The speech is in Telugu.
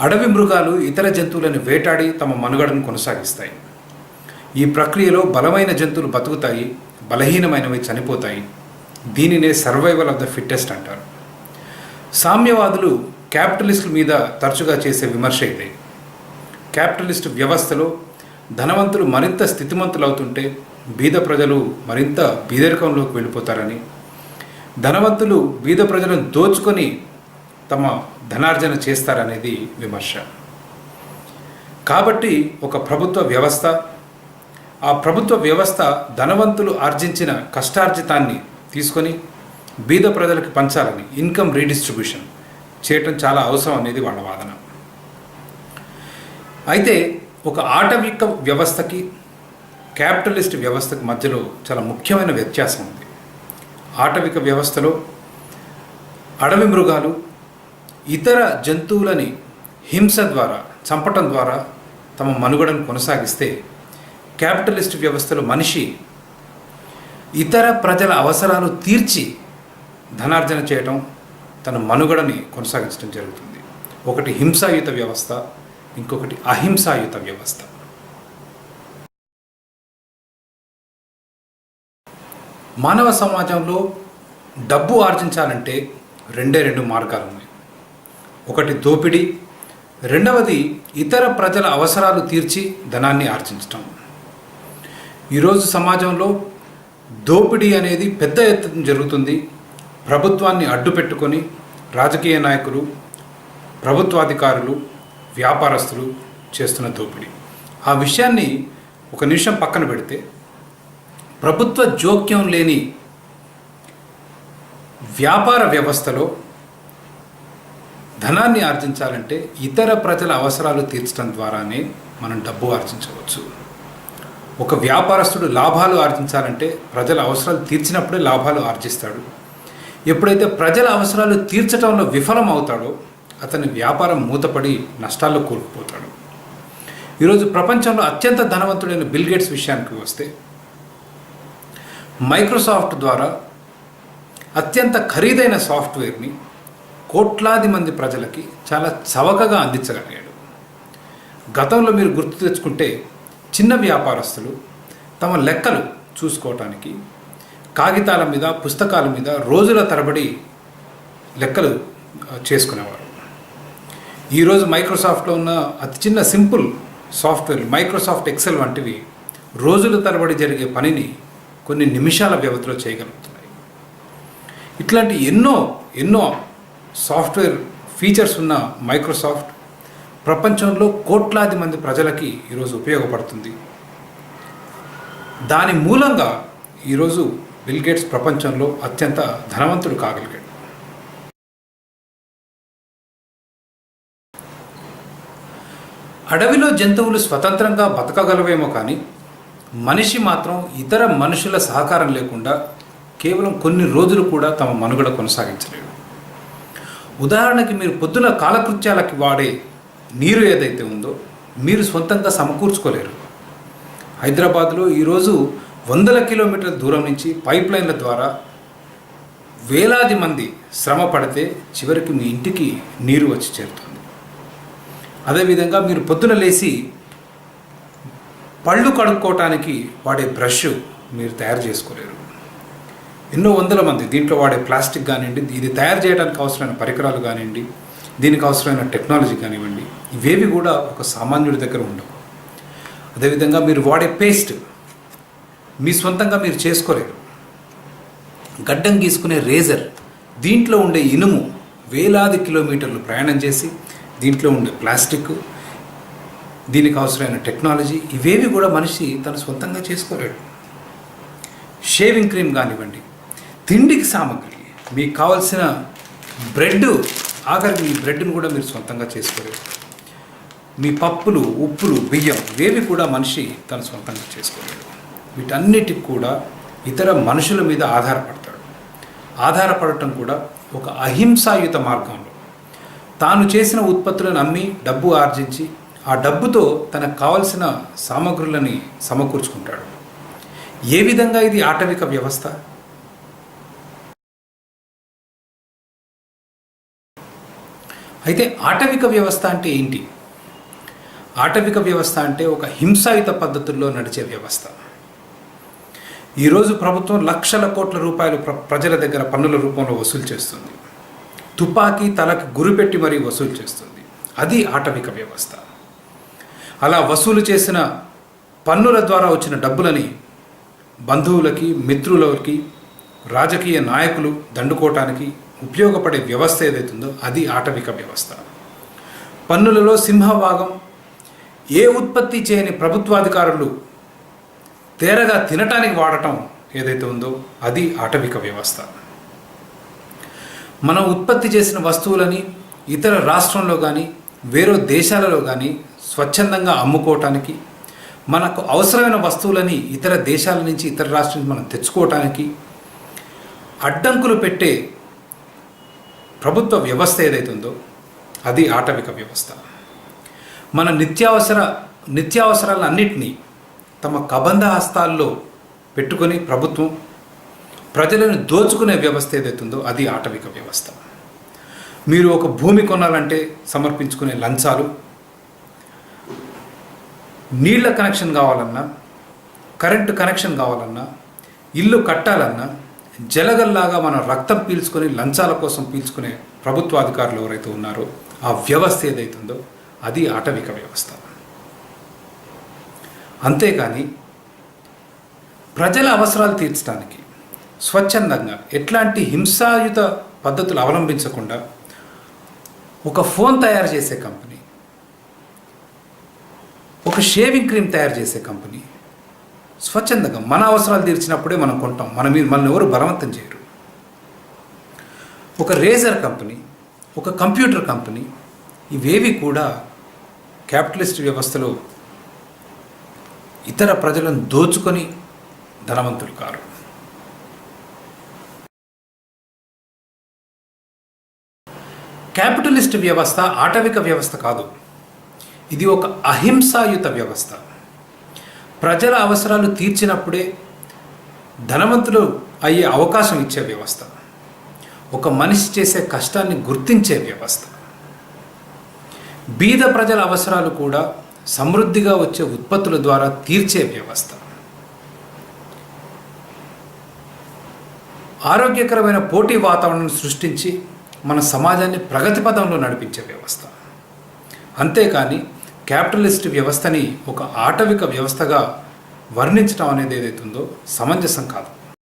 అడవి మృగాలు ఇతర జంతువులను వేటాడి తమ మనుగడను కొనసాగిస్తాయి. ఈ ప్రక్రియలో బలమైన జంతువులు బతుకుతాయి, బలహీనమైనవి చనిపోతాయి. దీనినే సర్వైవల్ ఆఫ్ ద ఫిట్టెస్ట్ అంటారు. సామ్యవాదులు క్యాపిటలిస్టుల మీద తరచుగా చేసే విమర్శ ఇదే. క్యాపిటలిస్ట్ వ్యవస్థలో ధనవంతులు మరింత స్థితిమంతులు అవుతుంటే బీద ప్రజలు మరింత బీదరికంలోకి వెళ్ళిపోతారని, ధనవంతులు బీద ప్రజలను దోచుకొని తమ ధనార్జన చేస్తారనేది విమర్శ. కాబట్టి ఒక ప్రభుత్వ వ్యవస్థ, ఆ ప్రభుత్వ వ్యవస్థ ధనవంతులు ఆర్జించిన కష్టార్జితాన్ని తీసుకొని బీద ప్రజలకు పంచాలని, ఇన్కమ్ రీడిస్ట్రిబ్యూషన్ చేయటం చాలా అవసరం అనేది వాళ్ళ వాదన. అయితే ఒక ఆటవిక వ్యవస్థకి క్యాపిటలిస్ట్ వ్యవస్థకి మధ్యలో చాలా ముఖ్యమైన వ్యత్యాసం ఉంది. ఆటవిక వ్యవస్థలో అడవి మృగాలు ఇతర జంతువులని హింస ద్వారా, చంపటం ద్వారా తమ మనుగడను కొనసాగిస్తే, క్యాపిటలిస్ట్ వ్యవస్థలో మనిషి ఇతర ప్రజల అవసరాలు తీర్చి ధనార్జన చేయటం, తన మనుగడని కొనసాగించడం జరుగుతుంది. ఒకటి హింసాయుత వ్యవస్థ, ఇంకొకటి అహింసాయుత వ్యవస్థ. మానవ సమాజంలో డబ్బు ఆర్జించాలంటే రెండు మార్గాలు ఉన్నాయి. ఒకటి దోపిడీ, రెండవది ఇతర ప్రజల అవసరాలు తీర్చి ధనాన్ని ఆర్జించటం. ఈరోజు సమాజంలో దోపిడీ అనేది పెద్ద ఎత్తున జరుగుతుంది. ప్రభుత్వాన్ని అడ్డు పెట్టుకొని రాజకీయ నాయకులు, ప్రభుత్వాధికారులు, వ్యాపారస్తులు చేస్తున్న దోపిడీ. ఆ విషయాన్ని ఒక నిమిషం పక్కన పెడితే, ప్రభుత్వ జోక్యం లేని వ్యాపార వ్యవస్థలో ధనాన్ని ఆర్జించాలంటే ఇతర ప్రజల అవసరాలు తీర్చడం ద్వారానే మనం డబ్బు ఆర్జించవచ్చు. ఒక వ్యాపారస్తుడు లాభాలు ఆర్జించాలంటే ప్రజల అవసరాలు తీర్చినప్పుడే లాభాలు ఆర్జిస్తాడు. ఎప్పుడైతే ప్రజల అవసరాలు తీర్చడంలో విఫలం అవుతాడో అతని వ్యాపారం మూతపడి నష్టాల్లో కూరుకుపోతాడు. ఈరోజు ప్రపంచంలో అత్యంత ధనవంతుడైన బిల్ గేట్స్ విషయానికి వస్తే, మైక్రోసాఫ్ట్ ద్వారా అత్యంత ఖరీదైన సాఫ్ట్వేర్ని కోట్లాది మంది ప్రజలకి చాలా చవకగా అందించగలిగాడు. గతంలో మీరు గుర్తు తెచ్చుకుంటే, చిన్న వ్యాపారస్తులు తమ లెక్కలు చూసుకోవటానికి కాగితాల మీద, పుస్తకాల మీద రోజుల తరబడి లెక్కలు చేసుకునేవారు. ఈరోజు మైక్రోసాఫ్ట్లో ఉన్న అతి చిన్న సింపుల్ సాఫ్ట్వేర్, మైక్రోసాఫ్ట్ ఎక్సెల్ వంటివి రోజుల తరబడి జరిగే పనిని కొన్ని నిమిషాల వ్యవధిలో చేయగలుగుతున్నాయి. ఇట్లాంటి ఎన్నో సాఫ్ట్వేర్ ఫీచర్స్ ఉన్న మైక్రోసాఫ్ట్ ప్రపంచంలో కోట్లాది మంది ప్రజలకి ఈరోజు ఉపయోగపడుతుంది. దాని మూలంగా ఈరోజు బిల్ గేట్స్ ప్రపంచంలో అత్యంత ధనవంతుడు కాగలిగాడు. అడవిలో జంతువులు స్వతంత్రంగా బతకగలవేమో కానీ మనిషి మాత్రం ఇతర మనుషుల సహకారం లేకుండా కేవలం కొన్ని రోజులు కూడా తమ మనుగడ కొనసాగించలేడు. ఉదాహరణకి, మీరు పొద్దున కాలకృత్యాలకి వాడే నీరు ఏదైతే ఉందో మీరు సొంతంగా సమకూర్చుకోలేరు. హైదరాబాద్లో ఈరోజు 100 కిలోమీటర్ల దూరం నుంచి పైప్ లైన్ల ద్వారా వేలాది మంది శ్రమ పడితే చివరికి మీ ఇంటికి నీరు వచ్చి చేరుతుంది. అదేవిధంగా మీరు పొద్దున లేచి పళ్ళు కడుక్కోవటానికి వాడే బ్రష్ మీరు తయారు చేసుకోలేరు. ఎన్నో వందల మంది దీంట్లో వాడే ప్లాస్టిక్ కానివ్వండి, ఇది తయారు చేయడానికి అవసరమైన పరికరాలు కానివ్వండి, దీనికి అవసరమైన టెక్నాలజీ కానివ్వండి, ఇవేవి కూడా ఒక సామాన్యుడి దగ్గర ఉండవు. అదేవిధంగా మీరు వాడే పేస్ట్ మీ సొంతంగా మీరు చేసుకోలేరు. గడ్డం గీసుకునే రేజర్, దీంట్లో ఉండే ఇనుము వేలాది కిలోమీటర్లు ప్రయాణం చేసి, దీంట్లో ఉండే ప్లాస్టిక్, దీనికి అవసరమైన టెక్నాలజీ, ఇవేవి కూడా మనిషి తన సొంతంగా చేసుకోలేడు. షేవింగ్ క్రీమ్ కానివ్వండి, తిండికి సామాగ్రి, మీకు కావాల్సిన బ్రెడ్, ఆఖరికి మీ బ్రెడ్ని కూడా మీరు సొంతంగా చేసుకోలేరు. మీ పప్పులు, ఉప్పులు, బియ్యం, ఇవేవి కూడా మనిషి తన సొంతంగా చేసుకోలేడు. వీటన్నిటికి కూడా ఇతర మనుషుల మీద ఆధారపడతాడు. ఆధారపడటం కూడా ఒక అహింసాయుత మార్గంలో తాను చేసిన ఉత్పత్తులను అమ్మి డబ్బు ఆర్జించి ఆ డబ్బుతో తనకు కావలసిన సామగ్రులని సమకూర్చుకుంటాడు. ఏ విధంగా ఇది ఆటవిక వ్యవస్థ? అయితే ఆటవిక వ్యవస్థ అంటే ఏంటి? ఆటవిక వ్యవస్థ అంటే ఒక హింసాయుత పద్ధతుల్లో నడిచే వ్యవస్థ. ఈరోజు ప్రభుత్వం లక్షల కోట్ల రూపాయలు ప్రజల దగ్గర పన్నుల రూపంలో వసూలు చేస్తుంది. తుపాకీ తలకి గురిపెట్టి మరీ వసూలు చేస్తుంది. అది ఆటవిక వ్యవస్థ. అలా వసూలు చేసిన పన్నుల ద్వారా వచ్చిన డబ్బులని బంధువులకి, మిత్రులకి, రాజకీయ నాయకులు దండుకోవటానికి ఉపయోగపడే వ్యవస్థ ఏదైతుందో అది ఆటవిక వ్యవస్థ. పన్నులలో సింహభాగం ఏ ఉత్పత్తి చేయని ప్రభుత్వాధికారులు తేరగా తినటానికి వాడటం ఏదైతే ఉందో అది ఆటవిక వ్యవస్థ. మనం ఉత్పత్తి చేసిన వస్తువులని ఇతర రాష్ట్రంలో కానీ వేరే దేశాలలో కానీ స్వచ్ఛందంగా అమ్ముకోవటానికి, మనకు అవసరమైన వస్తువులని ఇతర దేశాల నుంచి, ఇతర రాష్ట్రాల నుంచి మనం తెచ్చుకోవటానికి అడ్డంకులు పెట్టే ప్రభుత్వ వ్యవస్థ ఏదైతే ఉందో అది ఆటవిక వ్యవస్థ. మన నిత్యావసరాలన్నింటినీ తమ కబంధ హస్తాల్లో పెట్టుకొని ప్రభుత్వం ప్రజలను దోచుకునే వ్యవస్థ ఏదైతుందో అది ఆటవిక వ్యవస్థ. మీరు ఒక భూమి కొనాలంటే సమర్పించుకునే లంచాలు, నీళ్ల కనెక్షన్ కావాలన్నా, కరెంటు కనెక్షన్ కావాలన్నా, ఇల్లు కట్టాలన్నా జలగల్లాగా మనం రక్తం పీల్చుకొని లంచాల కోసం పీల్చుకునే ప్రభుత్వాధికారులు ఎవరైతే ఉన్నారో ఆ వ్యవస్థ ఏదైతుందో అది ఆటవిక వ్యవస్థ. అంతేకాని ప్రజల అవసరాలు తీర్చడానికి స్వచ్ఛందంగా ఎట్లాంటి హింసాయుత పద్ధతులు అవలంబించకుండా ఒక ఫోన్ తయారు చేసే కంపెనీ, ఒక షేవింగ్ క్రీమ్ తయారు చేసే కంపెనీ స్వచ్ఛందంగా మన అవసరాలు తీర్చినప్పుడే మనం కొంటాం. మనల్ని ఎవరు బలవంతం చేయరు. ఒక రేజర్ కంపెనీ, ఒక కంప్యూటర్ కంపెనీ ఇవేవి కూడా క్యాపిటలిస్ట్ వ్యవస్థలో ఇతర ప్రజలను దోచుకొని ధనవంతులు కారు. క్యాపిటలిస్ట్ వ్యవస్థ ఆటవిక వ్యవస్థ కాదు. ఇది ఒక అహింసాయుత వ్యవస్థ. ప్రజల అవసరాలు తీర్చినప్పుడే ధనవంతులు అయ్యే అవకాశం ఇచ్చే వ్యవస్థ. ఒక మనిషి చేసే కష్టాన్ని గుర్తించే వ్యవస్థ. బీద ప్రజల అవసరాలు కూడా సమృద్ధిగా వచ్చే ఉత్పత్తుల ద్వారా తీర్చే వ్యవస్థ. ఆరోగ్యకరమైన పోటీ వాతావరణాన్ని సృష్టించి మన సమాజాన్ని ప్రగతి పథంలో నడిపించే వ్యవస్థ. అంతేకాని క్యాపిటలిస్ట్ వ్యవస్థని ఒక ఆటవిక వ్యవస్థగా వర్ణించడం అనేది ఏదైతుందో సమంజసం కాదు.